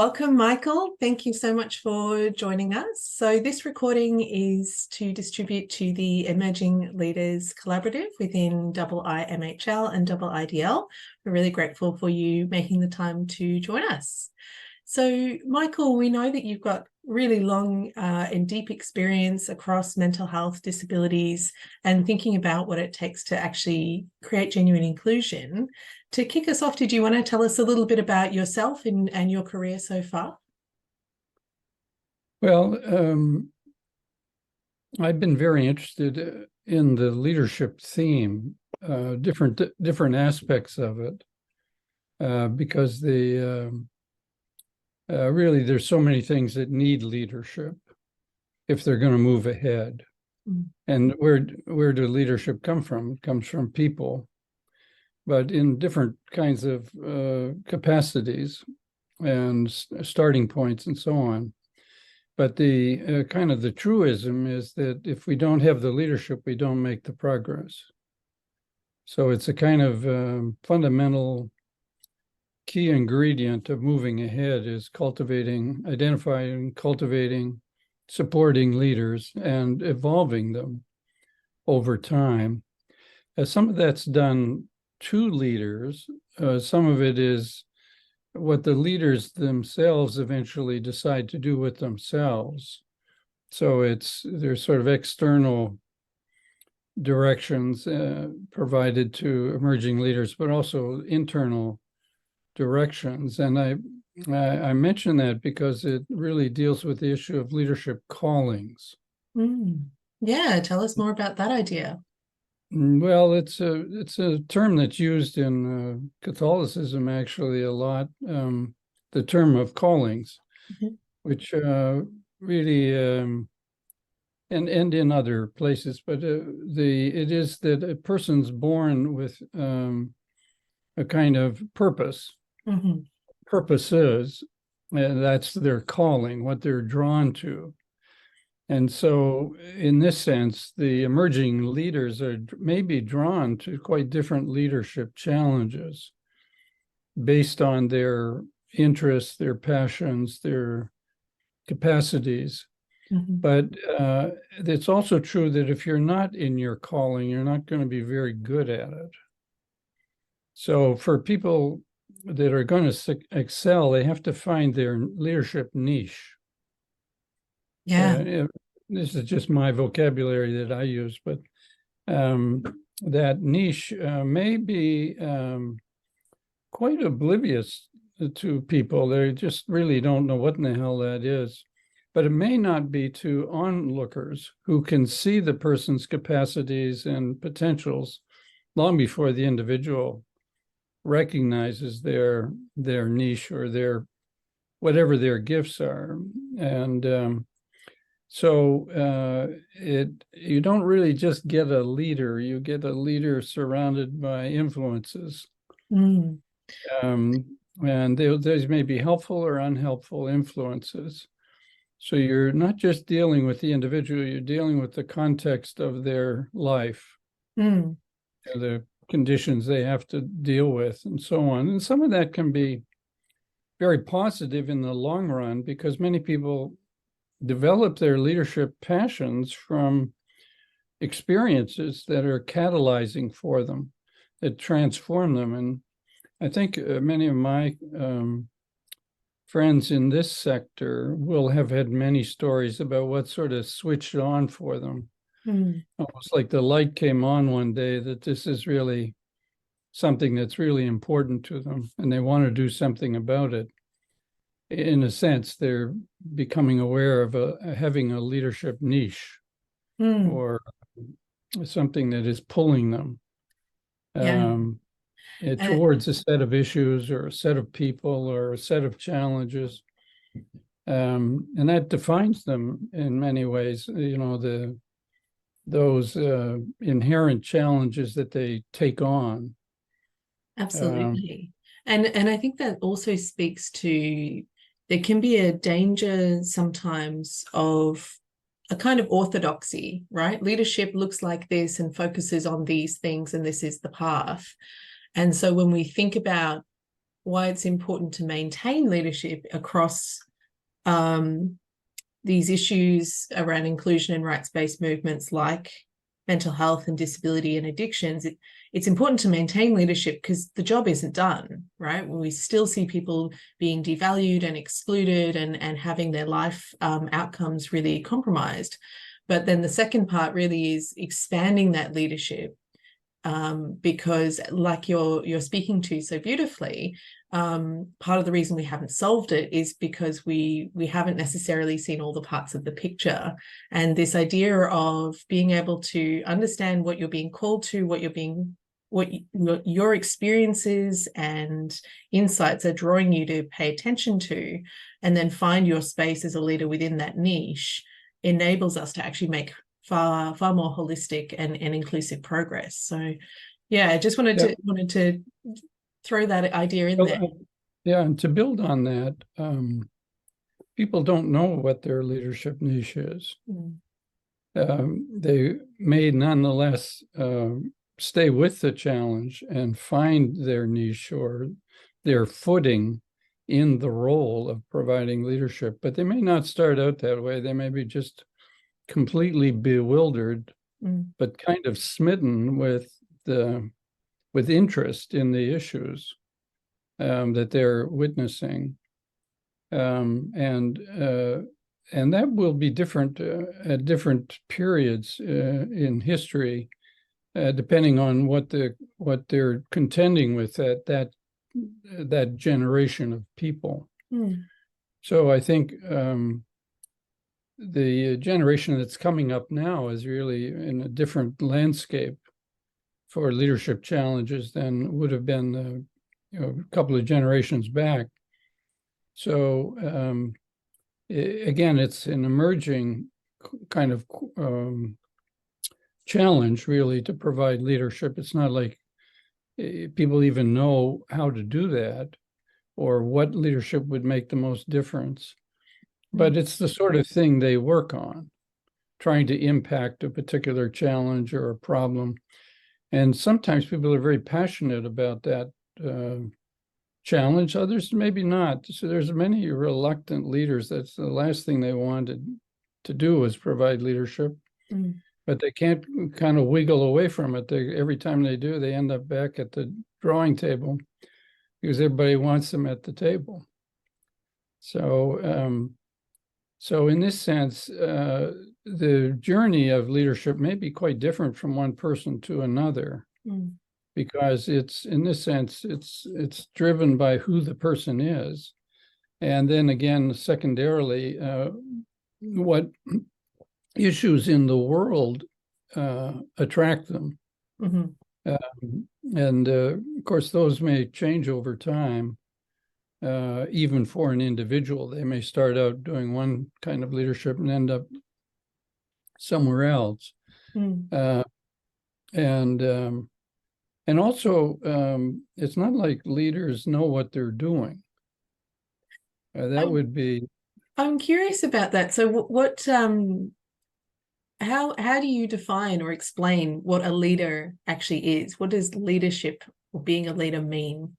Welcome, Michael. Thank you so much for joining us. So this recording is to distribute to the Emerging Leaders Collaborative within IIMHL and IIDL. We're really grateful for you making the time to join us. So, Michael, we know that you've got really long and deep experience across mental health, disabilities, and thinking about what it takes to actually create genuine inclusion. To kick us off, did you want to tell us a little bit about yourself and your career so far? Well, I've been very interested in the leadership theme, different aspects of it, because really there's so many things that need leadership if they're going to move ahead. Mm. And where do leadership come from? It comes from people, but in different kinds of capacities and starting points and so on. But the kind of the truism is that if we don't have the leadership, we don't make the progress. So it's a kind of fundamental key ingredient of moving ahead is identifying, cultivating, supporting leaders and evolving them over time. Some of that's done to leaders. Some of it is what the leaders themselves eventually decide to do with themselves. So there's sort of external directions provided to emerging leaders, but also internal directions. And I mention that because it really deals with the issue of leadership callings. Yeah, tell us more about that idea. Well, it's a term that's used in Catholicism actually a lot. The term of callings, which really and in other places, but it is that a person's born with a kind of purpose. Purposes, and that's their calling, what they're drawn to. And so in this sense, the emerging leaders are maybe drawn to quite different leadership challenges based on their interests, their passions, their capacities. But it's also true that if you're not in your calling, you're not going to be very good at it. So for people that are going to excel, they have to find their leadership niche. Yeah. This is just my vocabulary that I use, but that niche may be quite oblivious to people. They just really don't know what in the hell that is. But it may not be to onlookers who can see the person's capacities and potentials long before the individual recognizes their niche or their whatever their gifts are. And so you don't really just get a leader, you get a leader surrounded by influences. And those may be helpful or unhelpful influences. So you're not just dealing with the individual, you're dealing with the context of their life, the conditions they have to deal with and so on. And some of that can be very positive in the long run because many people develop their leadership passions from experiences that are catalyzing for them, that transform them. And I think many of my friends in this sector will have had many stories about what sort of switched on for them. Almost like the light came on one day that this is really something that's really important to them and they want to do something about it. In a sense, they're becoming aware of having a leadership niche or something that is pulling them towards a set of issues or a set of people or a set of challenges. And that defines them in many ways, those inherent challenges that they take on. Absolutely. And I think that also speaks to there can be a danger sometimes of a kind of orthodoxy, right? Leadership looks like this and focuses on these things, and this is the path. And so when we think about why it's important to maintain leadership across these issues around inclusion and rights-based movements like mental health and disability and addictions. It's important to maintain leadership because the job isn't done, right? We still see people being devalued and excluded and having their life outcomes really compromised. But then the second part really is expanding that leadership, because like you're speaking to so beautifully, part of the reason we haven't solved it is because we haven't necessarily seen all the parts of the picture. And this idea of being able to understand what you're being called to, what your experiences and insights are drawing you to pay attention to, and then find your space as a leader within that niche, enables us to actually make far more holistic and inclusive progress. So yeah, I just wanted to throw that idea in there. Yeah, and to build on that, people don't know what their leadership niche is. They may nonetheless stay with the challenge and find their niche or their footing in the role of providing leadership, but they may not start out that way. They may be just completely bewildered, but kind of smitten with interest in the issues that they're witnessing, and that will be different at different periods in history, depending on what they're contending with at that generation of people. So I think the generation that's coming up now is really in a different landscape for leadership challenges than would have been a couple of generations back. So again, it's an emerging kind of challenge, really, to provide leadership. It's not like people even know how to do that or what leadership would make the most difference. But it's the sort of thing they work on, trying to impact a particular challenge or a problem. And sometimes people are very passionate about that challenge, others maybe not. So there's many reluctant leaders. That's the last thing they wanted to do was provide leadership, but they can't kind of wiggle away from it. Every time they do, they end up back at the drawing table because everybody wants them at the table. So, so in this sense, the journey of leadership may be quite different from one person to another, because it's, in this sense, it's driven by who the person is. And then again, secondarily, what issues in the world attract them. And of course, those may change over time. Even for an individual, they may start out doing one kind of leadership and end up somewhere else. And also, it's not like leaders know what they're doing. That would be. I'm curious about that. So, what? How do you define or explain what a leader actually is? What does leadership or being a leader mean?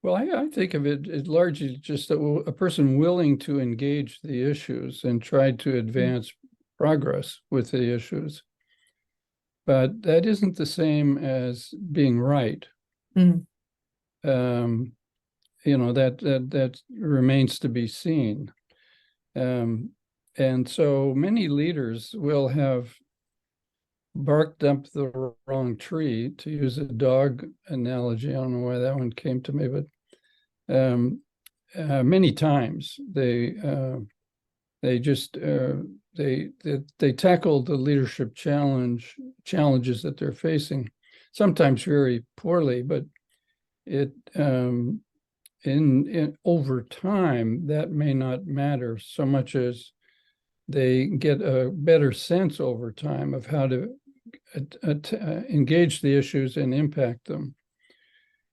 Well, I think of it as largely just a person willing to engage the issues and try to advance progress with the issues. But that isn't the same as being right. You know, that remains to be seen. And so many leaders will have barked up the wrong tree, to use a dog analogy. I don't know why that one came to me, but many times they tackle the leadership challenges that they're facing, sometimes very poorly, but it in over time that may not matter so much as they get a better sense over time of how to engage the issues and impact them.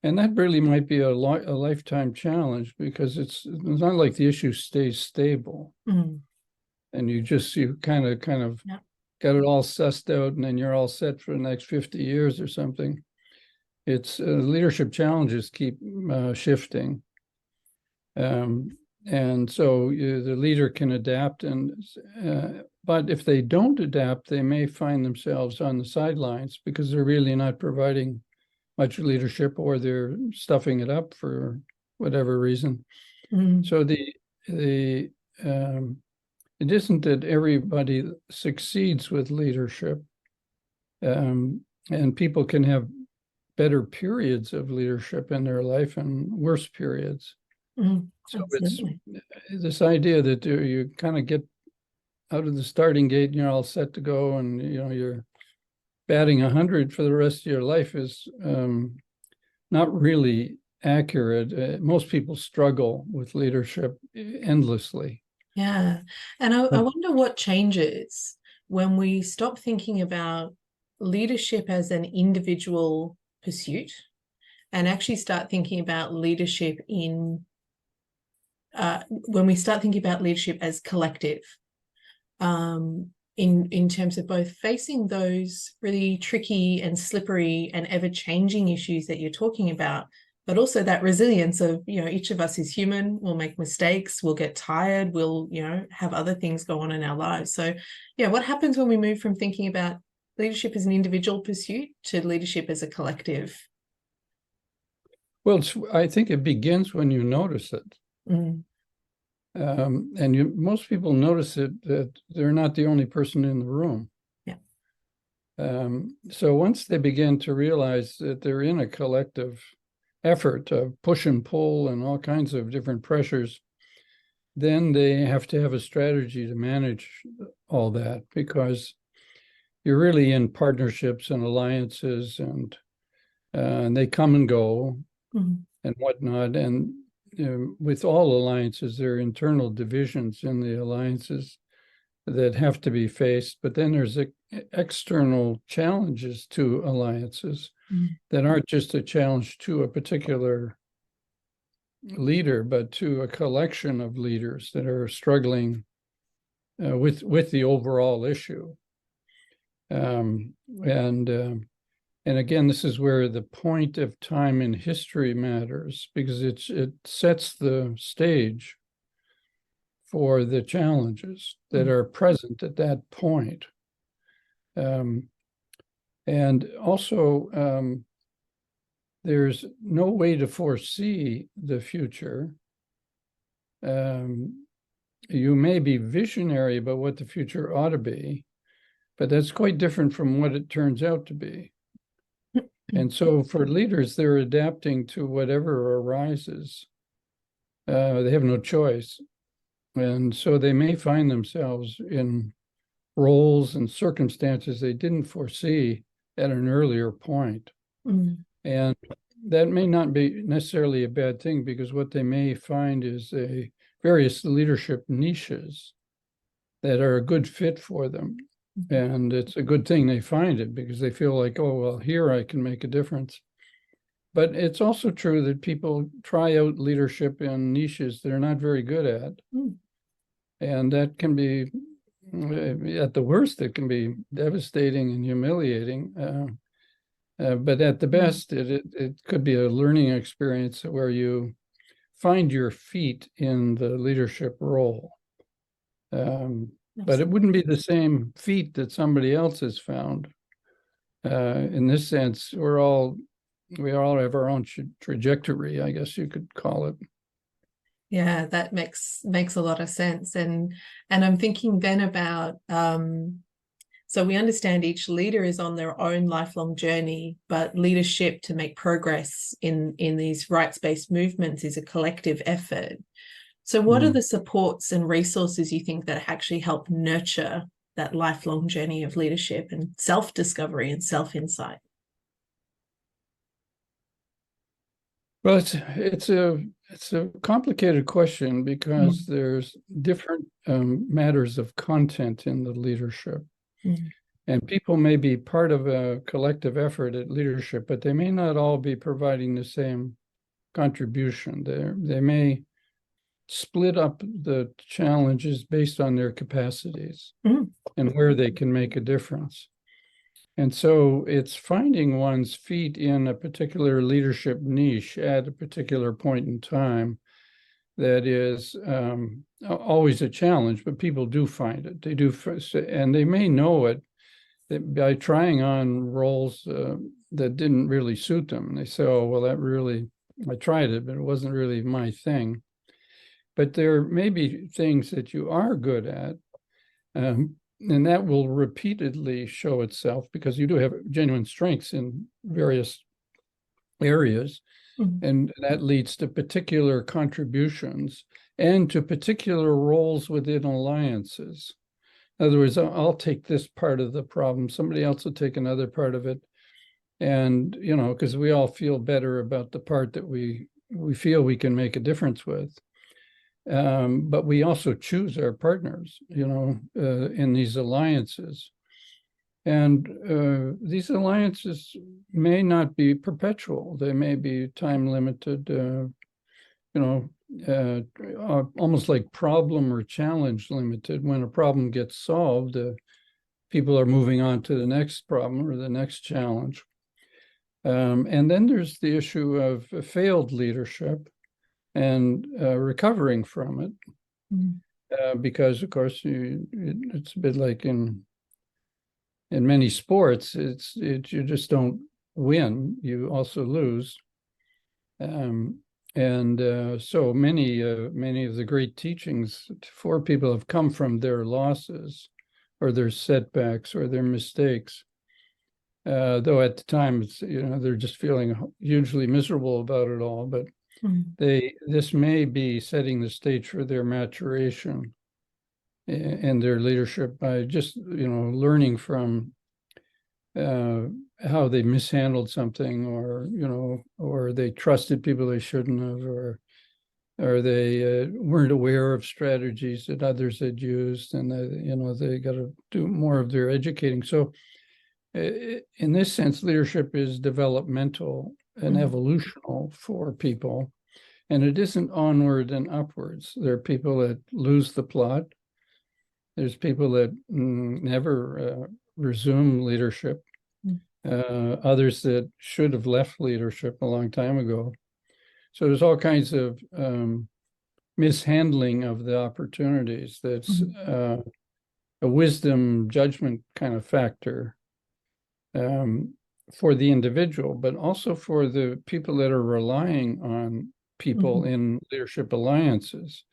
And that really might be a lifetime challenge, because it's not like the issue stays stable. And you kind of got it all sussed out and then you're all set for the next 50 years or something. it's leadership challenges keep shifting. And so the leader can adapt, but if they don't adapt, they may find themselves on the sidelines because they're really not providing much leadership, or they're stuffing it up for whatever reason. So it isn't that everybody succeeds with leadership, and people can have better periods of leadership in their life and worse periods. So Absolutely. it's this idea that you kind of get out of the starting gate and you're all set to go, and you're batting 100 for the rest of your life is not really accurate. Most people struggle with leadership endlessly. Yeah. And I wonder what changes when we stop thinking about leadership as an individual pursuit and actually start thinking about leadership when we start thinking about leadership as collective, in terms of both facing those really tricky and slippery and ever-changing issues that you're talking about, but also that resilience of, each of us is human, we'll make mistakes, we'll get tired, we'll, have other things go on in our lives. So, what happens when we move from thinking about leadership as an individual pursuit to leadership as a collective? Well, I think it begins when you notice it. And most people notice it that they're not the only person in the room. So once they begin to realize that they're in a collective effort of push and pull and all kinds of different pressures, then they have to have a strategy to manage all that, because you're really in partnerships and alliances, and they come and go and whatnot. And with all alliances, there are internal divisions in the alliances that have to be faced, but then there's external challenges to alliances that aren't just a challenge to a particular leader, but to a collection of leaders that are struggling with the overall issue. And again, this is where the point of time in history matters, because it sets the stage for the challenges that are present at that point. And also, there's no way to foresee the future. You may be visionary about what the future ought to be, but that's quite different from what it turns out to be. And so for leaders, they're adapting to whatever arises. They have no choice. And so they may find themselves in roles and circumstances they didn't foresee at an earlier point. And that may not be necessarily a bad thing, because what they may find is various leadership niches that are a good fit for them. And it's a good thing they find it, because they feel like, oh, well, here I can make a difference. But it's also true that people try out leadership in niches they're not very good at. And that can be, at the worst, it can be devastating and humiliating. But at the best, it could be a learning experience where you find your feet in the leadership role. But it wouldn't be the same feat that somebody else has found. In this sense, we all have our own trajectory, I guess you could call it. Yeah, that makes a lot of sense. And I'm thinking then about, so we understand each leader is on their own lifelong journey, but leadership to make progress in these rights-based movements is a collective effort. So what are the supports and resources you think that actually help nurture that lifelong journey of leadership and self-discovery and self-insight? Well, it's a complicated question, because there's different matters of content in the leadership. And people may be part of a collective effort at leadership, but they may not all be providing the same contribution. They may split up the challenges based on their capacities and where they can make a difference. And so it's finding one's feet in a particular leadership niche at a particular point in time that is always a challenge, but people do find it. They do, and they may know it by trying on roles that didn't really suit them. And they say, oh, well, I tried it, but it wasn't really my thing. But there may be things that you are good at, and that will repeatedly show itself because you do have genuine strengths in various areas. Mm-hmm. And that leads to particular contributions and to particular roles within alliances. In other words, I'll take this part of the problem, somebody else will take another part of it. And, because we all feel better about the part that we feel we can make a difference with. But we also choose our partners, in these alliances. And these alliances may not be perpetual. They may be time limited, almost like problem or challenge limited. When a problem gets solved, people are moving on to the next problem or the next challenge. And then there's the issue of failed leadership and recovering from it. Mm-hmm. Because, of course, it's a bit like in many sports, you just don't win, you also lose. So many of the great teachings for people have come from their losses or their setbacks or their mistakes. Though at the time, it's, they're just feeling hugely miserable about it all, but this may be setting the stage for their maturation and their leadership by just, learning from how they mishandled something, or they trusted people they shouldn't have, or they weren't aware of strategies that others had used, and they got to do more of their educating. So in this sense, leadership is developmental and evolutional for people, and it isn't onward and upwards. There are people that lose the plot. There's people that never resume leadership. Others that should have left leadership a long time ago. So there's all kinds of mishandling of the opportunities. That's a wisdom judgment kind of factor for the individual, but also for the people that are relying on people in leadership alliances.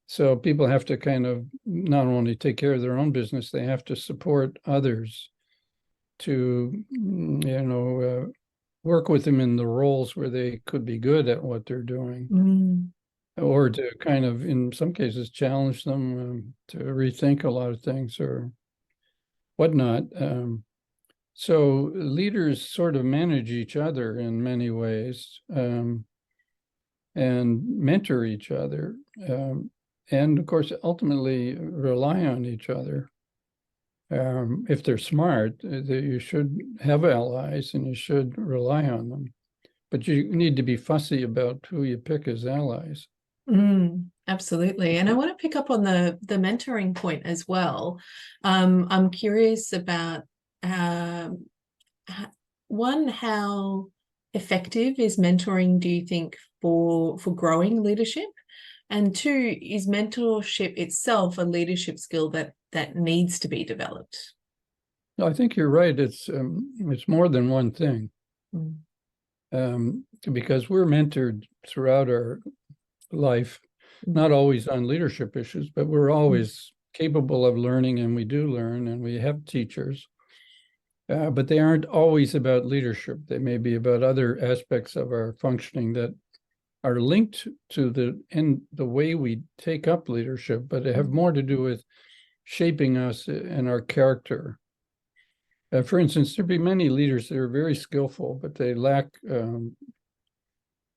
So people have to kind of not only take care of their own business, they have to support others to, work with them in the roles where they could be good at what they're doing, or to kind of, in some cases, challenge them to rethink a lot of things or whatnot. So leaders sort of manage each other in many ways and mentor each other. And of course, ultimately rely on each other. If they're smart, you should have allies and you should rely on them. But you need to be fussy about who you pick as allies. Absolutely. And I want to pick up on the mentoring point as well. I'm curious about one, how effective is mentoring, do you think, for growing leadership? And two, is mentorship itself a leadership skill that needs to be developed? I think you're right. It's more than one thing. Because we're mentored throughout our life, not always on leadership issues, but we're always capable of learning, and we do learn, and we have teachers. But they aren't always about leadership. They may be about other aspects of our functioning that are linked to the way we take up leadership, but they have more to do with shaping us and our character. For instance, there'd be many leaders that are very skillful, but they lack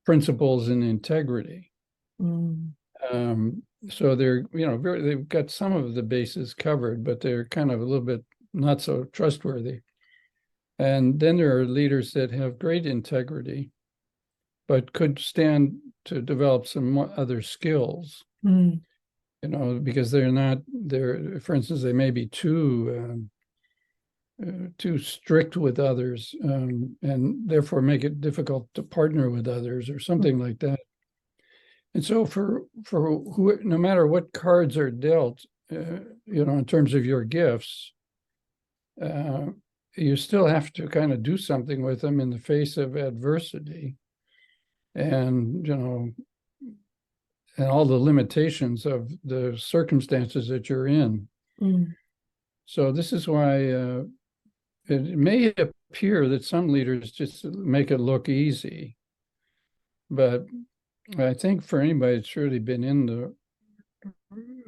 principles and integrity. So they're, they've got some of the bases covered, but they're kind of a little bit not so trustworthy. And then there are leaders that have great integrity, but could stand to develop some other skills, because for instance, they may be too too strict with others, and therefore make it difficult to partner with others or something like that. And so for who, no matter what cards are dealt, in terms of your gifts, you still have to kind of do something with them in the face of adversity, and and all the limitations of the circumstances that you're in. So this is why it may appear that some leaders just make it look easy, but I think for anybody that's really been in the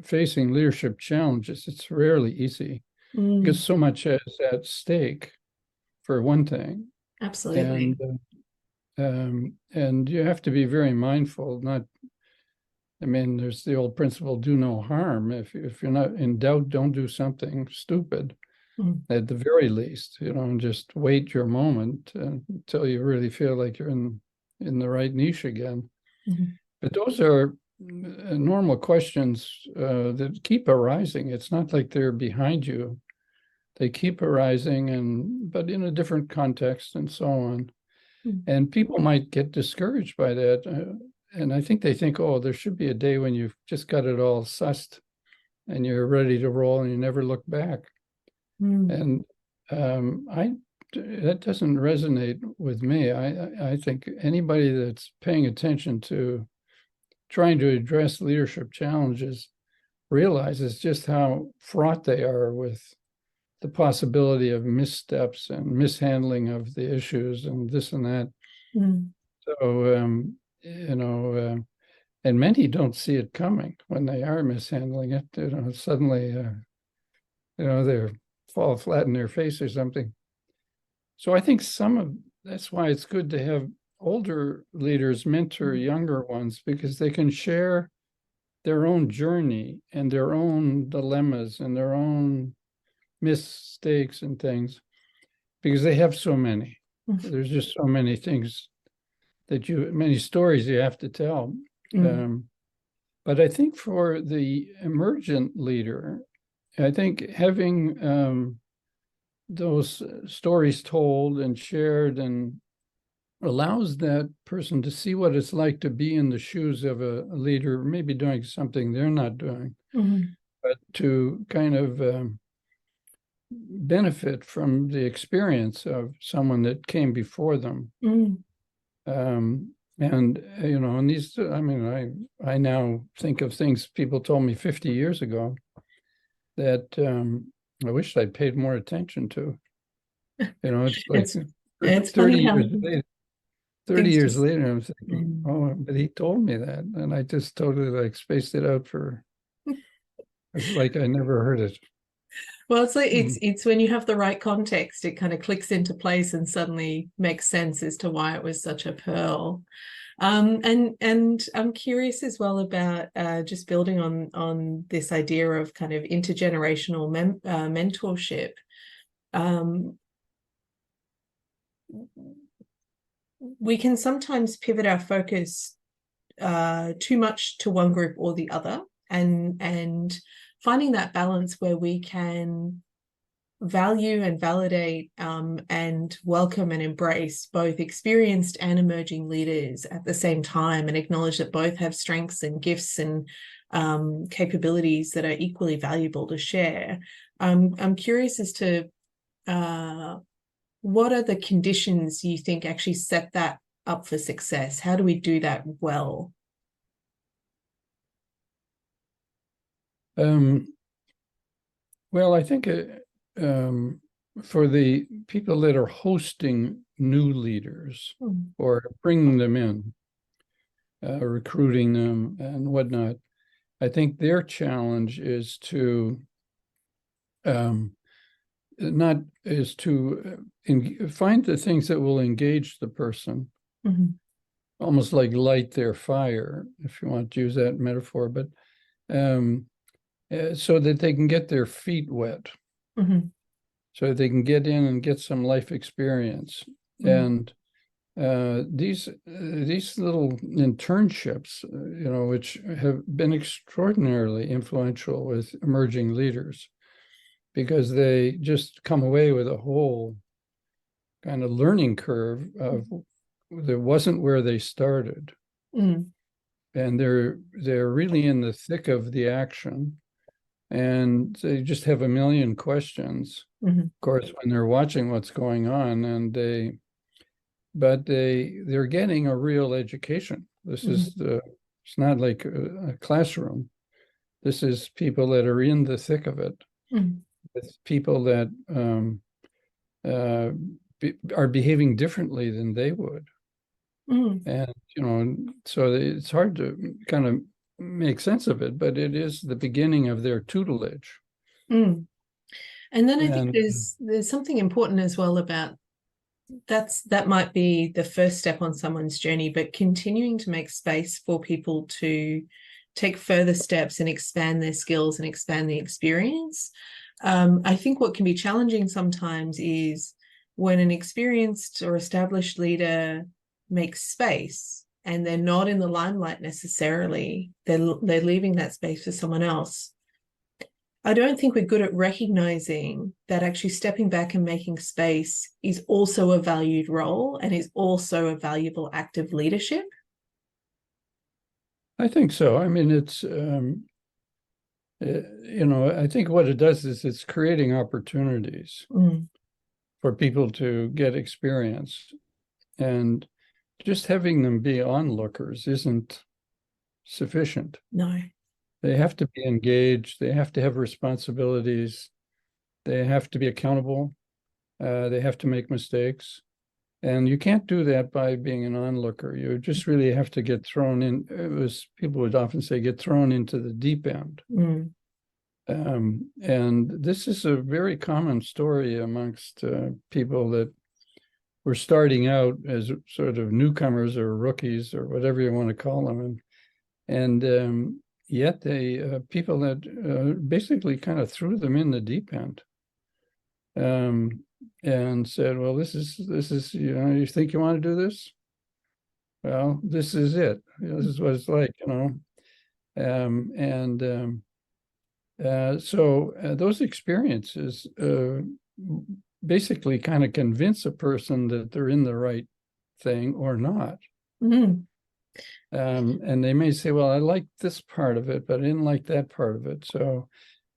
facing leadership challenges, it's rarely easy because so much is at stake, for one thing. Absolutely. And you have to be very mindful. There's the old principle: do no harm. If you're not in doubt, don't do something stupid. At the very least, and just wait your moment until you really feel like you're in the right niche again. But those are normal questions that keep arising. It's not like they're behind you. They keep arising, but in a different context and so on. And people might get discouraged by that. And I think they think, oh, there should be a day when you've just got it all sussed and you're ready to roll and you never look back. And that doesn't resonate with me. I think anybody that's paying attention to trying to address leadership challenges realizes just how fraught they are with the possibility of missteps and mishandling of the issues and this and that. So, and many don't see it coming when they are mishandling it. Suddenly, they fall flat in their face or something. So I think that's why it's good to have older leaders mentor younger ones, because they can share their own journey and their own dilemmas and their own mistakes and things, because they have so many. There's just so many things many stories you have to tell. But I think for the emergent leader, I think having those stories told and shared and allows that person to see what it's like to be in the shoes of a leader, maybe doing something they're not doing, but to kind of benefit from the experience of someone that came before them. And these, I now think of things people told me 50 years ago that I wished I'd paid more attention to. It's like it's 30 funny how years later. 30 years later, I'm thinking, oh, but he told me that. And I just totally spaced it out it's like I never heard it. Well, it's like it's when you have the right context, it kind of clicks into place and suddenly makes sense as to why it was such a pearl. And I'm curious as well about just building on this idea of kind of intergenerational mentorship. We can sometimes pivot our focus too much to one group or the other, and finding that balance where we can value and validate and welcome and embrace both experienced and emerging leaders at the same time, and acknowledge that both have strengths and gifts and capabilities that are equally valuable to share. I'm curious as to what are the conditions you think actually set that up for success? How do we do that well? Well, I think for the people that are hosting new leaders or bringing them in, recruiting them and whatnot, I think their challenge is to find the things that will engage the person, almost like light their fire, if you want to use that metaphor, but so that they can get their feet wet, so that they can get in and get some life experience. And these little internships, which have been extraordinarily influential with emerging leaders, because they just come away with a whole kind of learning curve of that wasn't where they started. Mm. And they're really in the thick of the action, and they just have a million questions. Mm-hmm. Of course, when they're watching what's going on, and they're getting a real education. This is it's not like a classroom. This is people that are in the thick of it. It's people that are behaving differently than they would. And, so it's hard to kind of make sense of it, but it is the beginning of their tutelage. And then I think there's something important as well about that might be the first step on someone's journey, but continuing to make space for people to take further steps and expand their skills and expand the experience. I think what can be challenging sometimes is when an experienced or established leader makes space and they're not in the limelight necessarily, they're leaving that space for someone else. I don't think we're good at recognizing that actually stepping back and making space is also a valued role and is also a valuable act of leadership. I think so. I mean, it's, I think what it does is it's creating opportunities for people to get experience. And just having them be onlookers isn't sufficient. No. They have to be engaged. They have to have responsibilities. They have to be accountable. They have to make mistakes. And you can't do that by being an onlooker. You just really have to get thrown in. People would often say, get thrown into the deep end. And this is a very common story amongst people that were starting out as sort of newcomers or rookies or whatever you want to call them. And yet they people that basically kind of threw them in the deep end. And said, well, this is, you think you want to do this? Well, this is it. This is what it's like, So those experiences basically kind of convince a person that they're in the right thing or not. And they may say, well, I like this part of it, but I didn't like that part of it. So,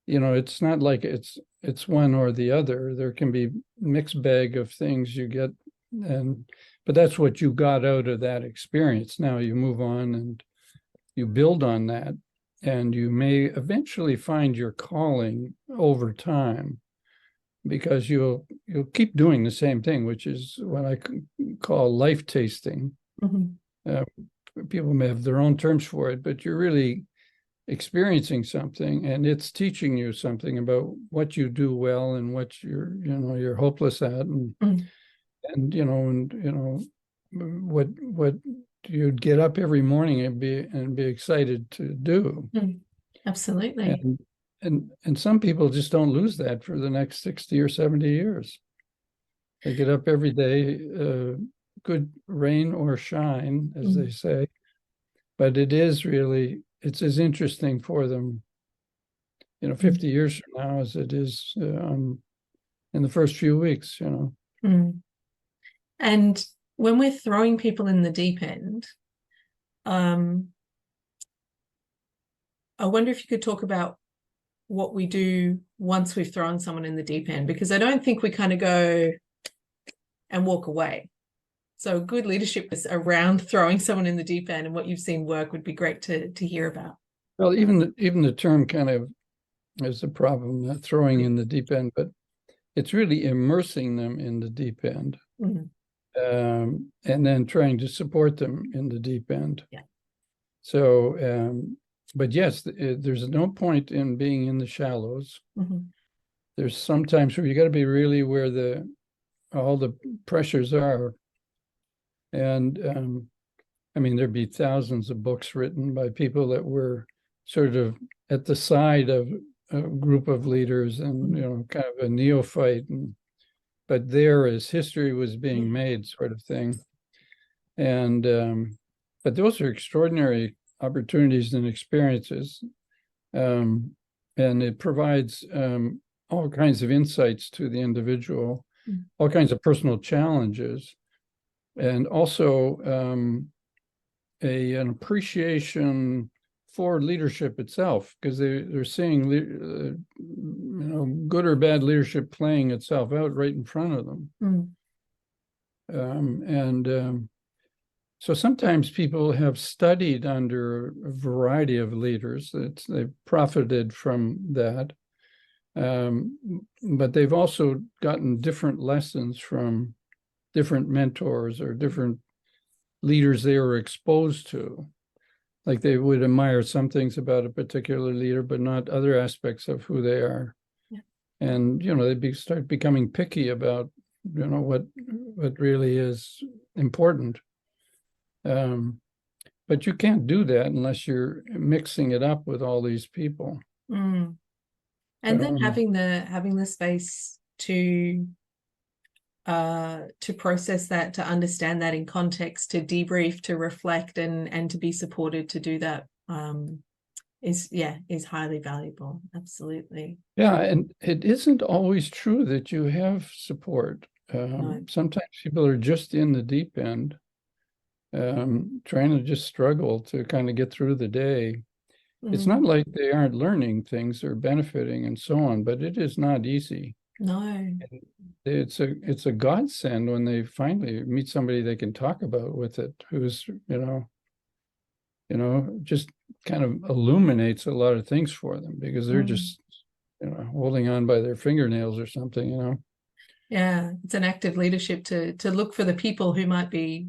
it's not like it's one or the other. There can be mixed bag of things you get, but that's what you got out of that experience. Now you move on and you build on that, and you may eventually find your calling over time, because you'll keep doing the same thing, which is what I call life tasting. People may have their own terms for it, but you're really experiencing something, and it's teaching you something about what you do well and what you're hopeless at, and what you'd get up every morning and be excited to do. Absolutely. And some people just don't lose that for the next 60 or 70 years. They get up every day, good rain or shine, as they say, but it's as interesting for them, 50 years from now as it is in the first few weeks, And when we're throwing people in the deep end, I wonder if you could talk about what we do once we've thrown someone in the deep end, because I don't think we kind of go and walk away. So good leadership is around throwing someone in the deep end, and what you've seen work would be great to hear about. Well, even the term kind of is a problem, throwing in the deep end, but it's really immersing them in the deep end, and then trying to support them in the deep end. Yeah. So, but yes, there's no point in being in the shallows. There's sometimes where you got to be really where all the pressures are. And I mean, there'd be thousands of books written by people that were sort of at the side of a group of leaders and, kind of a neophyte, but there as history was being made, sort of thing. And but those are extraordinary opportunities and experiences. And it provides all kinds of insights to the individual, all kinds of personal challenges, and also an appreciation for leadership itself, because they're seeing good or bad leadership playing itself out right in front of them. So sometimes people have studied under a variety of leaders, they've profited from that, but they've also gotten different lessons from different mentors or different leaders they were exposed to. Like they would admire some things about a particular leader, but not other aspects of who they are. Yeah. And, they start becoming picky about, what really is important. But you can't do that unless you're mixing it up with all these people. And then having the space to process that, to understand that in context, to debrief, to reflect, and to be supported to do that is highly valuable. Absolutely. Yeah, and it isn't always true that you have support. No. Sometimes people are just in the deep end, trying to just struggle to kind of get through the day. It's not like they aren't learning things or benefiting and so on, but it is not easy. No. It's a godsend when they finally meet somebody they can talk about with it, who's, just kind of illuminates a lot of things for them, because they're just, holding on by their fingernails or something, Yeah, it's an active leadership to look for the people who might be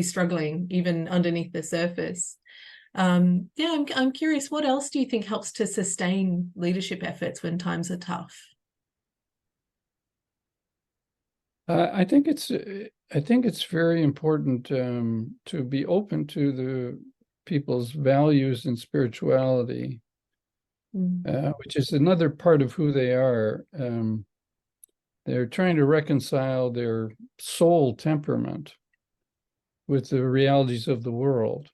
struggling even underneath the surface. I'm curious, what else do you think helps to sustain leadership efforts when times are tough? I think it's very important to be open to the people's values and spirituality, which is another part of who they are. They're trying to reconcile their soul temperament with the realities of the world.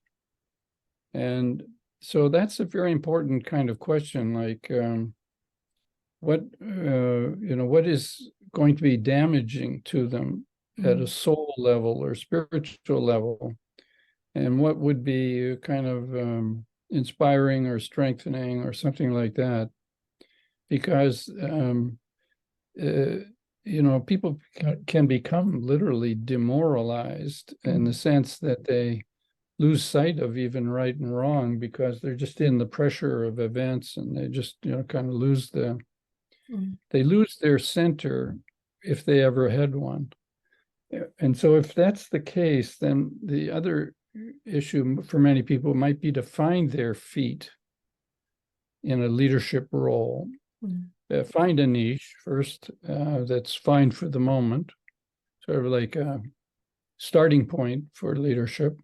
And so that's a very important kind of question, like what is going to be damaging to them at a soul level or spiritual level, and what would be kind of inspiring or strengthening or something like that. Because people can become literally demoralized in the sense that they lose sight of even right and wrong, because they're just in the pressure of events, and they just kind of lose their center, if they ever had one. And so if that's the case, then the other issue for many people might be to find their feet in a leadership role. Find a niche first that's fine for the moment, sort of like a starting point for leadership,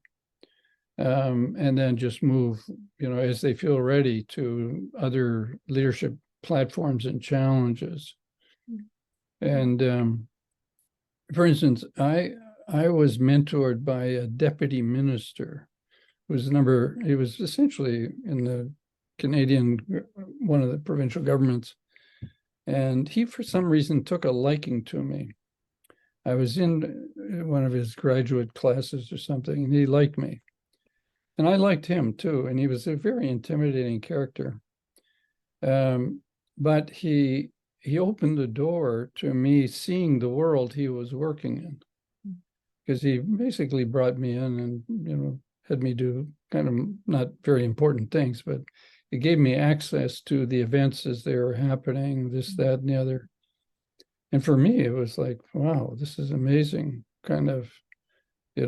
and then just move, as they feel ready, to other leadership platforms and challenges. And for instance, I was mentored by a deputy minister who was he was essentially in the Canadian, one of the provincial governments. And he, for some reason, took a liking to me. I was in one of his graduate classes or something, and he liked me. And I liked him too. And he was a very intimidating character. But he opened the door to me seeing the world he was working in, because he basically brought me in and, had me do kind of not very important things, but it gave me access to the events as they were happening, this, that, and the other. And for me, it was like, wow, this is amazing, kind of, he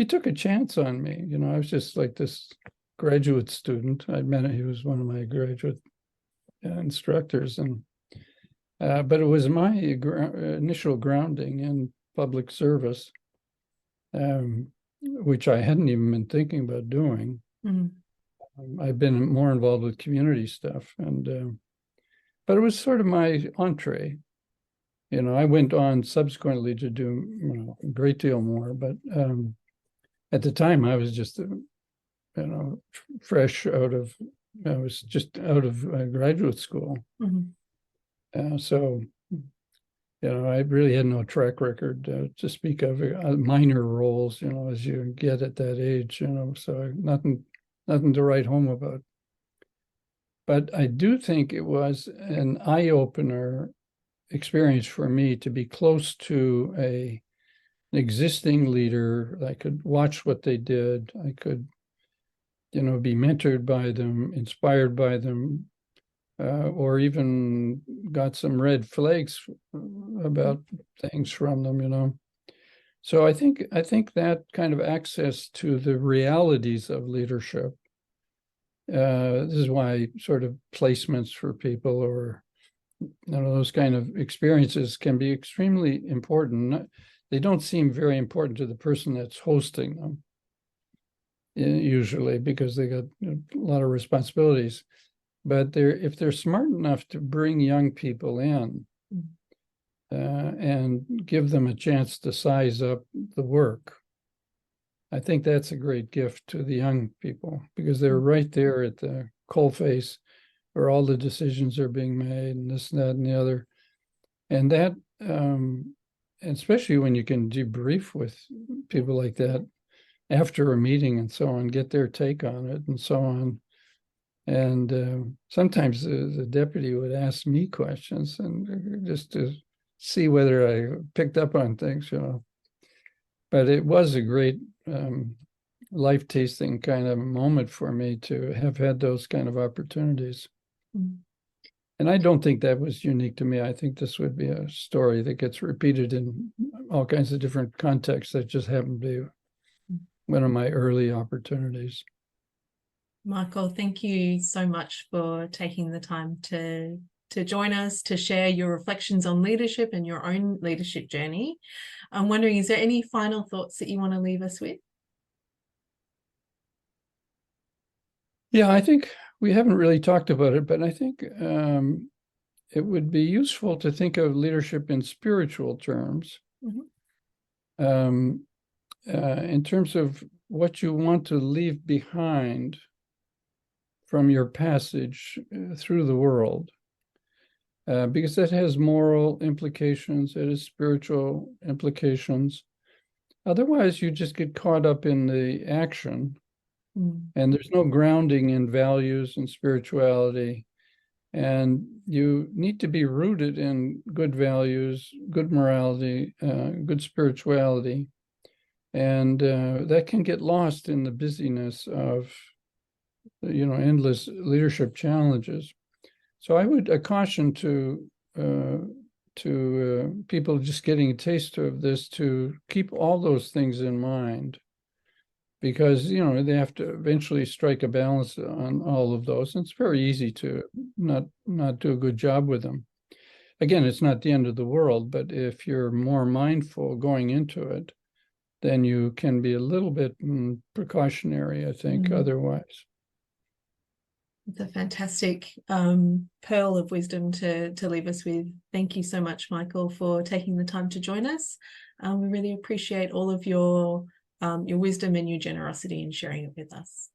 took a chance on me. I was just like this graduate student. I met him, he was one of my graduate instructors, and but it was my initial grounding in public service, which I hadn't even been thinking about doing. I've been more involved with community stuff, and but it was sort of my entree. I went on subsequently to do a great deal more, but at the time I was just fresh out of, I was just out of graduate school. So, I really had no track record to speak of, minor roles, as you get at that age, so nothing to write home about. But I do think it was an eye-opener experience for me to be close to an existing leader. I could watch what they did. I could, be mentored by them, inspired by them, or even got some red flags about things from them, So I think that kind of access to the realities of leadership, this is why sort of placements for people or those kind of experiences can be extremely important. They don't seem very important to the person that's hosting them, usually, because they got a lot of responsibilities. But if they're smart enough to bring young people in and give them a chance to size up the work, I think that's a great gift to the young people, because they're right there at the coalface where all the decisions are being made, and this, that, and the other. And that, especially when you can debrief with people like that after a meeting and so on, get their take on it and so on. And sometimes the deputy would ask me questions, and just to see whether I picked up on things, But it was a great life-tasting kind of moment for me to have had those kind of opportunities. And I don't think that was unique to me. I think this would be a story that gets repeated in all kinds of different contexts. That just happened to be one of my early opportunities. Michael, thank you so much for taking the time to join us, to share your reflections on leadership and your own leadership journey. I'm wondering, is there any final thoughts that you want to leave us with? Yeah, I think we haven't really talked about it, but I think it would be useful to think of leadership in spiritual terms, in terms of what you want to leave behind from your passage through the world, because that has moral implications, it has spiritual implications. Otherwise, you just get caught up in the action, and there's no grounding in values and spirituality. And you need to be rooted in good values, good morality, good spirituality. And that can get lost in the busyness of, endless leadership challenges. So I would caution to people just getting a taste of this to keep all those things in mind, because they have to eventually strike a balance on all of those. And it's very easy to not do a good job with them. Again, it's not the end of the world, but if you're more mindful going into it, then you can be a little bit precautionary, I think, otherwise. It's a fantastic pearl of wisdom to leave us with. Thank you so much, Michael, for taking the time to join us. We really appreciate all of your wisdom and your generosity in sharing it with us.